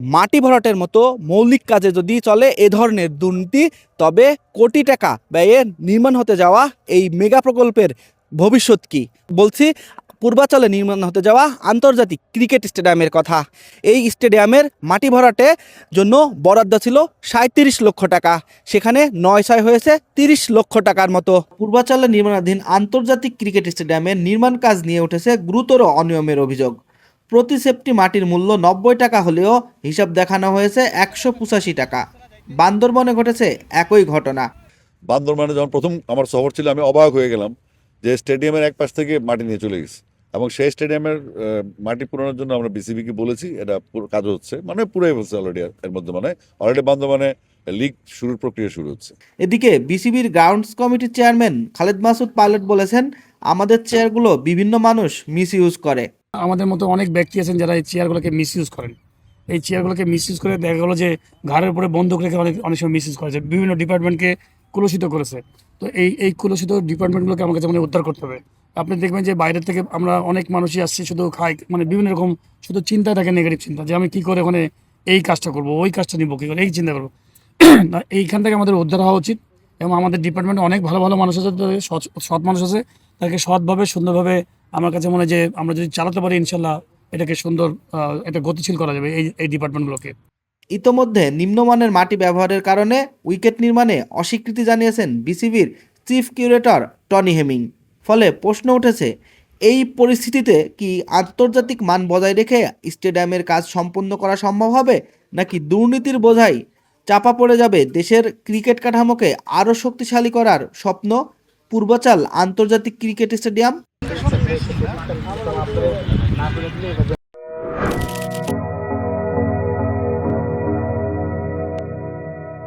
মাটি ভরাটের মতো মৌলিক কাজে যদি চলে এ ধরনের দুর্নীতি, তবে কোটি টাকা ব্যয়ে নির্মাণ হতে যাওয়া এই মেগা প্রকল্পের ভবিষ্যৎ কি? বলছি পূর্বাচলে নির্মাণ হতে যাওয়া আন্তর্জাতিক ক্রিকেট স্টেডিয়ামের কথা। এই স্টেডিয়ামের মাটি ভরাটে জন্য বরাদ্দ ছিল 37 লক্ষ টাকা, সেখানে 9/6 হয়েছে 30 লক্ষ টাকার মতো। পূর্বাচলে নির্মাণাধীন আন্তর্জাতিক ক্রিকেট স্টেডিয়ামের নির্মাণ কাজ নিয়ে উঠেছে গুরুতর অনিয়মের অভিযোগ। প্রতি সেপ্টি মাটির মূল্য 90 টাকা হলেও হিসাব দেখানো হয়েছে 185 টাকা। বান্দরবনে ঘটেছে একই ঘটনা। বান্দরবানে যখন প্রথম আমার সফর ছিল, আমি অবাক হয়ে গেলাম যে স্টেডিয়ামের এক পাশ থেকে মাটি নিয়ে চলে গেছে, এবং সেই স্টেডিয়ামের মাটি পুরানোর জন্য আমরা বিসিবিকে বলেছি, এটা কাজ হচ্ছে, মানে পুরাই হচ্ছে অলরেডি। এর মধ্যে মানে অলরেডি বান্দরবানে লিগ শুরুর প্রক্রিয়া শুরু হচ্ছে। এদিকে বিসিবির গ্রাউন্ডস কমিটির চেয়ারম্যান খালেদ মাসুদ পাইলট বলেছেন, আমাদের চেয়ারগুলো বিভিন্ন মানুষ মিস ইউজ করে। আমাদের মতো অনেক ব্যক্তি আছেন যারা এই চেয়ারগুলোকে মিসইউজ করেন। এই চেয়ারগুলোকে মিসইউজ করে দেখা গেলো যে ঘাড়ের উপরে বন্দুক রেখে অনেক সময় মিসইউজ করেছে, বিভিন্ন ডিপার্টমেন্টকে কলুষিত করেছে। তো এই কলুষিত ডিপার্টমেন্টগুলোকে আমাকে যেমন উদ্ধার করতে হবে। আপনি দেখবেন যে বাইরের থেকে আমরা অনেক মানুষই আসছি, শুধু খাই, মানে বিভিন্ন রকম শুধু চিন্তা থাকে, নেগেটিভ চিন্তা, যে আমি কী করে ওখানে এই কাজটা করবো, ওই কাজটা নিবো, কী করে এই চিন্তা করবো। না, এইখান থেকে আমাদের উদ্ধার হওয়া উচিত। এবং আমাদের ডিপার্টমেন্টে অনেক ভালো ভালো মানুষ আছে, সৎ মানুষ আছে, তাকে সৎভাবে সুন্দরভাবে আমার কাছে মনে হয় যে আমরা যদি চালাতে পারি, ইনশাল্লাহ এটাকে সুন্দর এটা গতিশীল করা যাবে এই ডিপার্টমেন্টগুলোকে। ইতোমধ্যে নিম্নমানের মাটি ব্যবহারের কারণে উইকেট নির্মাণে অস্বীকৃতি জানিয়েছেন বিসিবির চিফ কিউরেটর টনি হেমিং। ফলে প্রশ্ন উঠেছে, এই পরিস্থিতিতে কি আন্তর্জাতিক মান বজায় রেখে স্টেডিয়ামের কাজ সম্পন্ন করা সম্ভব হবে, নাকি দুর্নীতির বোঝাই চাপা পড়ে যাবে দেশের ক্রিকেট কাঠামোকে আরও শক্তিশালী করার স্বপ্ন পূর্বাচল আন্তর্জাতিক ক্রিকেট স্টেডিয়াম?